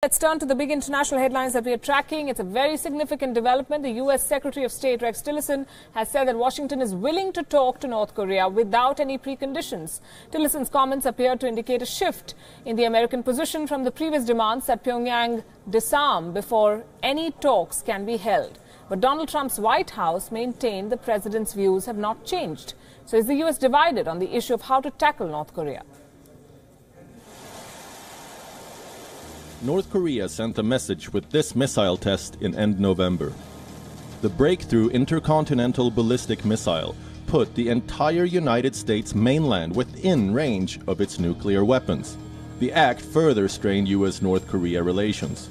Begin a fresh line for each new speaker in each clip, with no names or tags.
Let's turn to the big international headlines that we are tracking. It's a very significant development. The U.S. Secretary of State Rex Tillerson has said that Washington is willing to talk to North Korea without any preconditions. Tillerson's comments appear to indicate a shift in the American position from the previous demands that Pyongyang disarm before any talks can be held. But Donald Trump's White House maintained the president's views have not changed. So is the U.S. divided on the issue of how to tackle North Korea?
North Korea sent a message with this missile test in end November. The breakthrough intercontinental ballistic missile put the entire United States mainland within range of its nuclear weapons. The act further strained U.S.-North Korea relations.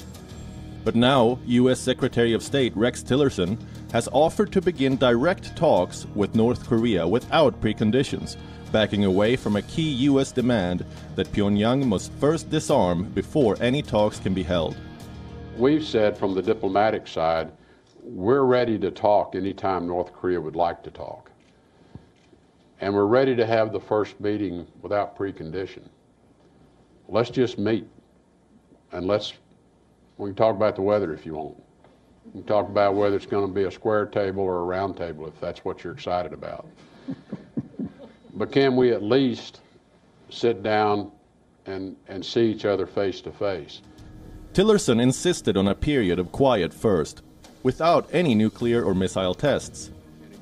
But now, U.S. Secretary of State Rex Tillerson has offered to begin direct talks with North Korea without preconditions, backing away from a key U.S. demand that Pyongyang must first disarm before any talks can be held.
We've said from the diplomatic side, we're ready to talk anytime North Korea would like to talk. And we're ready to have the first meeting without precondition. Let's just meet, and we can talk about the weather if you want. We can talk about whether it's going to be a square table or a round table if that's what you're excited about. But can we at least sit down and see each other face to face?
Tillerson insisted on a period of quiet first, without any nuclear or missile tests.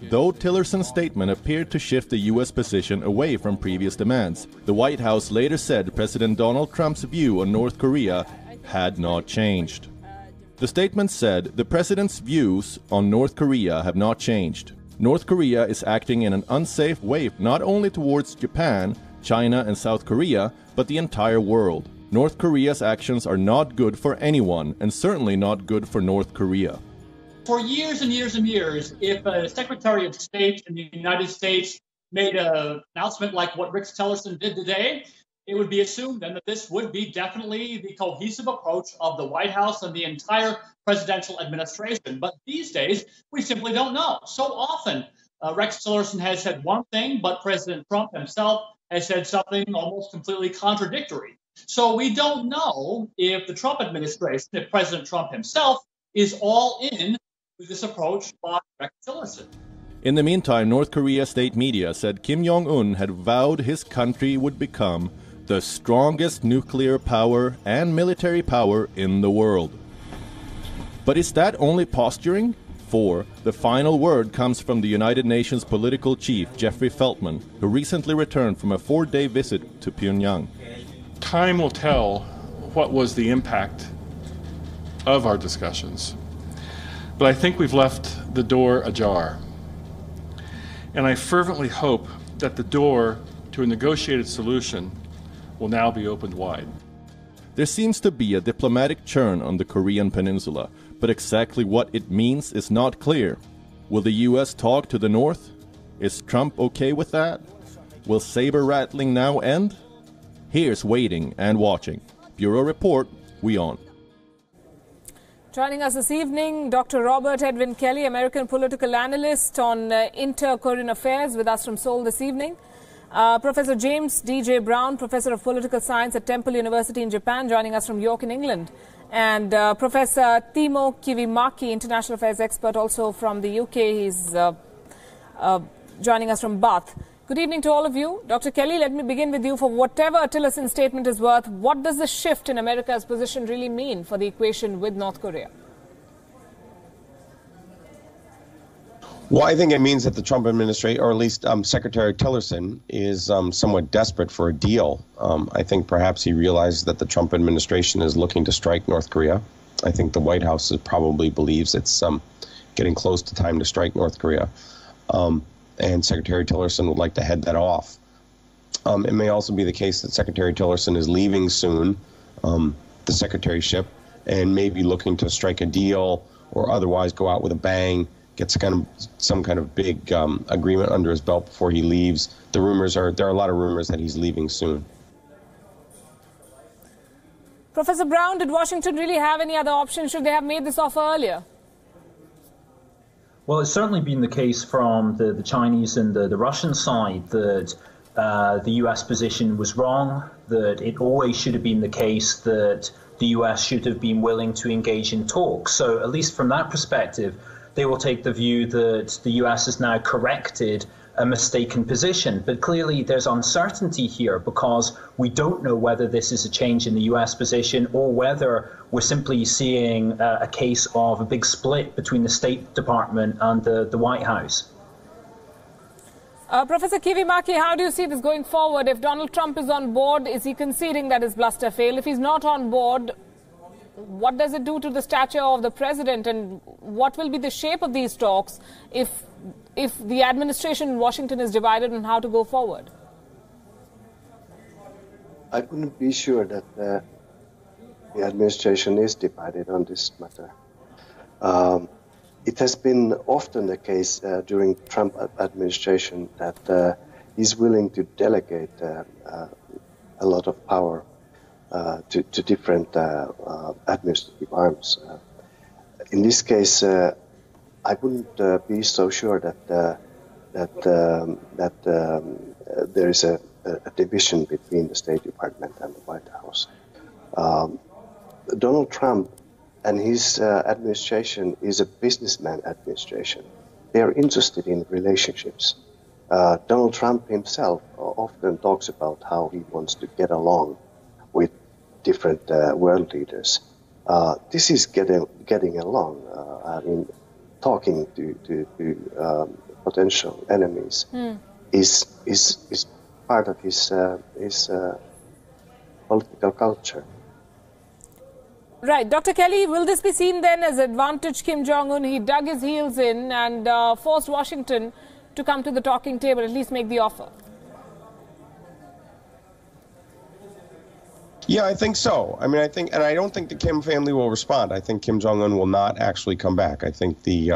Though Tillerson's statement appeared to shift the U.S. position away from previous demands, the White House later said President Donald Trump's view on North Korea had not changed. The statement said the president's views on North Korea have not changed. North Korea is acting in an unsafe way not only towards Japan, China and South Korea, but the entire world. North Korea's actions are not good for anyone, and certainly not good for North Korea.
For years and years and years, if a Secretary of State in the United States made an announcement like what Rex Tillerson did today, it would be assumed then that this would be definitely the cohesive approach of the White House and the entire presidential administration. But these days, we simply don't know. So often, Rex Tillerson has said one thing, but President Trump himself has said something almost completely contradictory. So we don't know if the Trump administration, if President Trump himself, is all in with this approach by Rex Tillerson.
In the meantime, North Korea state media said Kim Jong-un had vowed his country would become the strongest nuclear power and military power in the world. But is that only posturing? For the final word comes from the United Nations political chief, Jeffrey Feltman, who recently returned from a 4-day visit to Pyongyang.
Time will tell what was the impact of our discussions, but I think we've left the door ajar. And I fervently hope that the door to a negotiated solution will now be opened wide.
There seems to be a diplomatic churn on the Korean peninsula, but exactly what it means is not clear. Will the U.S. talk to the North? Is Trump okay with that? Will saber rattling now end? Here's waiting and watching. Bureau Report, WION.
Joining us this evening, Dr. Robert Edwin Kelly, American political analyst on inter-Korean affairs, with us from Seoul this evening. Professor James D.J. Brown, Professor of Political Science at Temple University in Japan, joining us from York in England. And Professor Timo Kivimaki, International Affairs expert, also from the UK. He's joining us from Bath. Good evening to all of you. Dr. Kelly, let me begin with you. For whatever Tillerson's statement is worth, what does the shift in America's position really mean for the equation with North Korea?
Well, I think it means that the Trump administration, or at least Secretary Tillerson, is somewhat desperate for a deal. I think perhaps he realizes that the Trump administration is looking to strike North Korea. I think the White House probably believes it's getting close to time to strike North Korea. And Secretary Tillerson would like to head that off. It may also be the case that Secretary Tillerson is leaving soon, the secretaryship, and maybe looking to strike a deal or otherwise go out with a bang, get some kind of big agreement under his belt before he leaves. There are a lot of rumors that he's leaving soon.
Professor Brown, did Washington really have any other option? Should they have made this offer earlier?
Well, it's certainly been the case from the Chinese and the Russian side that the U.S. position was wrong, that it always should have been the case that the US should have been willing to engage in talks. So at least from that perspective, they will take the view that the US has now corrected a mistaken position. But clearly there's uncertainty here because we don't know whether this is a change in the US position or whether we're simply seeing a case of a big split between the State Department and the White House.
Professor Kivimaki, how do you see this going forward? If Donald Trump is on board, is he conceding that his bluster failed? If he's not on board, what does it do to the stature of the president, and what will be the shape of these talks if the administration in Washington is divided on how to go forward?
I couldn't be sure that the administration is divided on this matter. It has been often the case during Trump administration that he's willing to delegate a lot of power to different administrative arms. In this case, I wouldn't be so sure that there is a division between the State Department and the White House. Donald Trump and his administration is a businessman administration. They are interested in relationships. Donald Trump himself often talks about how he wants to get along with different world leaders. This is getting along. I mean, talking to potential enemies is part of his political culture.
Right. Dr. Kelly, will this be seen then as advantage Kim Jong-un? He dug his heels in and forced Washington to come to the talking table, at least make the offer.
Yeah, I think so. I mean, and I don't think the Kim family will respond. I think Kim Jong-un will not actually come back. I think the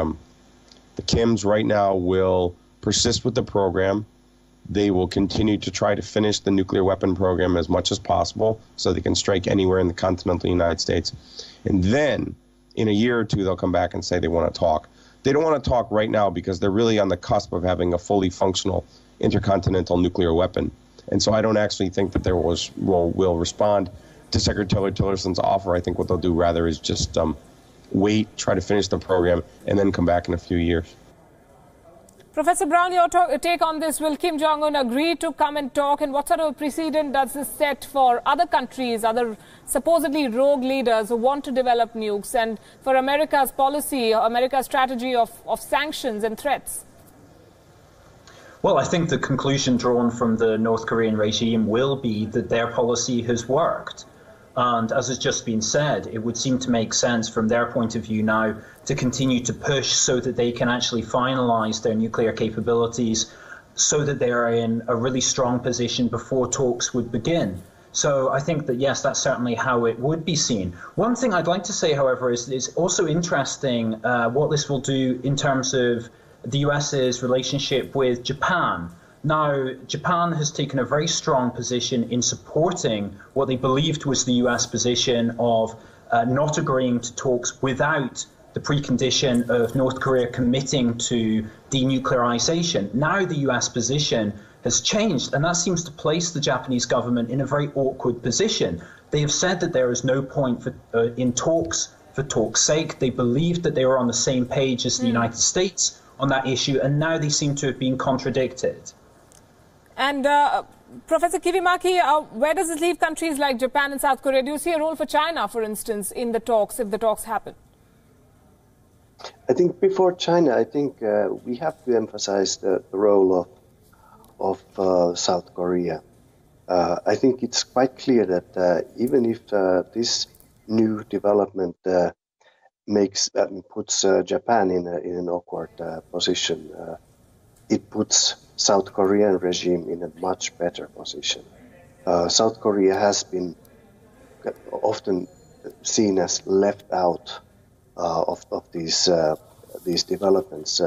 Kims right now will persist with the program. They will continue to try to finish the nuclear weapon program as much as possible so they can strike anywhere in the continental United States. And then, in a year or two, they'll come back and say they want to talk. They don't want to talk right now because they're really on the cusp of having a fully functional intercontinental nuclear weapon. And so I don't actually think that they will respond to Secretary Tillerson's offer. I think what they'll do rather is just wait, try to finish the program, and then come back in a few years.
Professor Brown, your take on this. Will Kim Jong-un agree to come and talk? And what sort of precedent does this set for other countries, other supposedly rogue leaders who want to develop nukes, and for America's policy, America's strategy of sanctions and threats?
Well, I think the conclusion drawn from the North Korean regime will be that their policy has worked. And as has just been said, it would seem to make sense from their point of view now to continue to push so that they can actually finalize their nuclear capabilities so that they are in a really strong position before talks would begin. So I think that, yes, that's certainly how it would be seen. One thing I'd like to say, however, is it's also interesting what this will do in terms of the US's relationship with Japan. Now, Japan has taken a very strong position in supporting what they believed was the US position of not agreeing to talks without the precondition of North Korea committing to denuclearization. Now the US position has changed, and that seems to place the Japanese government in a very awkward position. They have said that there is no point in talks for talk's sake. They believed that they were on the same page as the United States on that issue, and now they seem to have been contradicted.
And Professor Kivimaki, where does this leave countries like Japan and South Korea? Do you see a role for China, for instance, in the talks, if the talks happen?
I think before China, I think we have to emphasize the role of South Korea. I think it's quite clear that even if this new development puts Japan in an awkward position, it puts South Korean regime in a much better position. South Korea has been often seen as left out of these developments,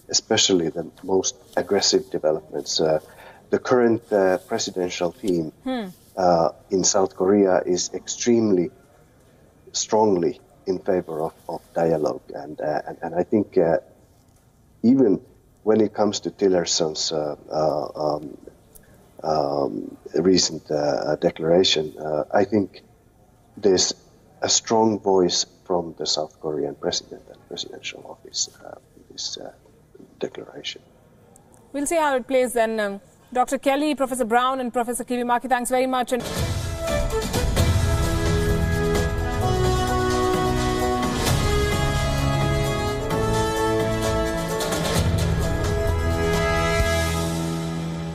especially the most aggressive developments. The current presidential team in South Korea is extremely strongly in favor of dialogue, and I think even when it comes to Tillerson's recent declaration, I think there's a strong voice from the South Korean president and presidential office in this declaration.
We'll see how it plays then. Dr. Kelly, Professor Brown and Professor Kiwimaki, thanks very much. And